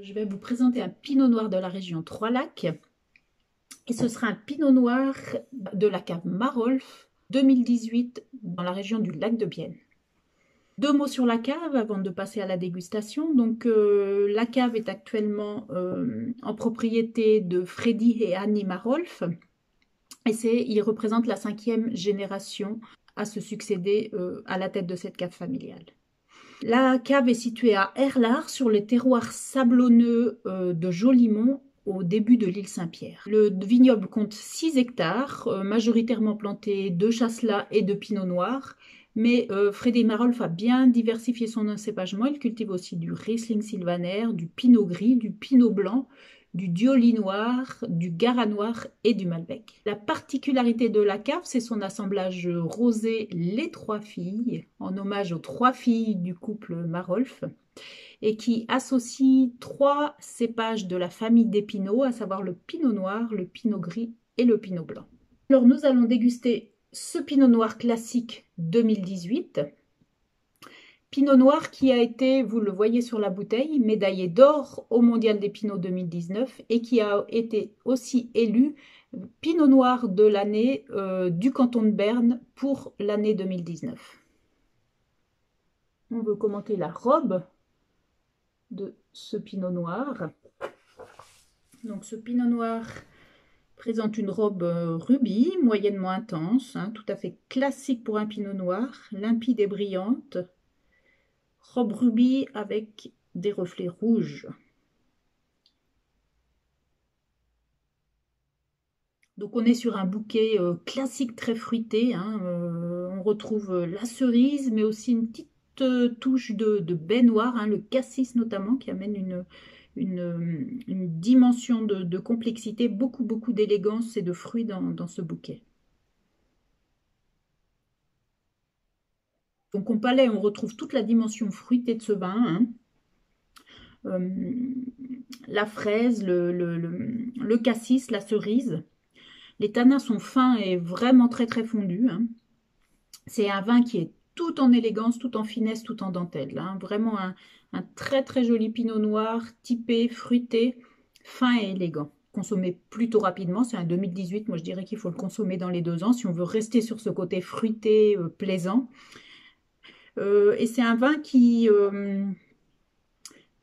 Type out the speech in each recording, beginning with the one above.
Je vais vous présenter un pinot noir de la région Trois-Lacs et ce sera un pinot noir de la cave Marolf 2018 dans la région du lac de Bienne. Deux mots sur la cave avant de passer à la dégustation. Donc la cave est actuellement en propriété de Freddy et Annie Marolf et ils représentent la 5e génération à se succéder à la tête de cette cave familiale. La cave est située à Erlard, sur les terroirs sablonneux de Jolimont, au début de l'île Saint-Pierre. Le vignoble compte 6 hectares, majoritairement plantés de chasselas et de pinot noir, mais Freddy Marolf a bien diversifié son encépagement. Il cultive aussi du Riesling sylvaner, du pinot gris, du pinot blanc, du Dioli noir, du Gara noir et du Malbec. La particularité de la cave, c'est son assemblage rosé Les Trois Filles, en hommage aux 3 filles du couple Marolf, et qui associe 3 cépages de la famille des pinots, à savoir le pinot noir, le pinot gris et le pinot blanc. Alors nous allons déguster ce pinot noir classique 2018. Pinot noir qui a été, vous le voyez sur la bouteille, médaillé d'or au Mondial des Pinots 2019 et qui a été aussi élu Pinot noir de l'année du canton de Berne pour l'année 2019. On veut commenter la robe de ce Pinot noir. Donc ce Pinot noir présente une robe rubis, moyennement intense, tout à fait classique pour un Pinot noir, limpide et brillante. Robe rubis avec des reflets rouges. Donc on est sur un bouquet classique très fruité. On retrouve la cerise, mais aussi une petite touche de baie noire, le cassis notamment, qui amène une dimension de complexité, beaucoup d'élégance et de fruits dans ce bouquet. Donc au palais, on retrouve toute la dimension fruitée de ce vin. La fraise, le cassis, la cerise. Les tanins sont fins et vraiment très fondus. C'est un vin qui est tout en élégance, tout en finesse, tout en dentelle. Vraiment un très joli pinot noir, typé, fruité, fin et élégant. Consommé plutôt rapidement, c'est un 2018, moi je dirais qu'il faut le consommer dans les 2 ans si on veut rester sur ce côté fruité, plaisant. Et c'est un vin qui,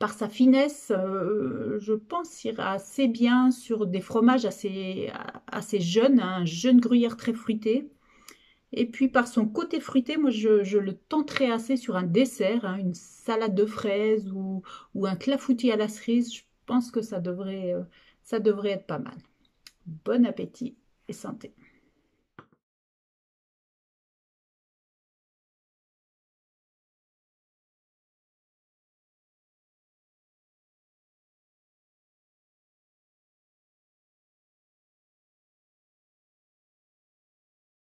par sa finesse, je pense, ira assez bien sur des fromages assez jeunes, un jeune gruyère très fruité. Et puis par son côté fruité, moi je le tenterai assez sur un dessert, une salade de fraises ou un clafoutis à la cerise. Je pense que ça devrait être pas mal. Bon appétit et santé.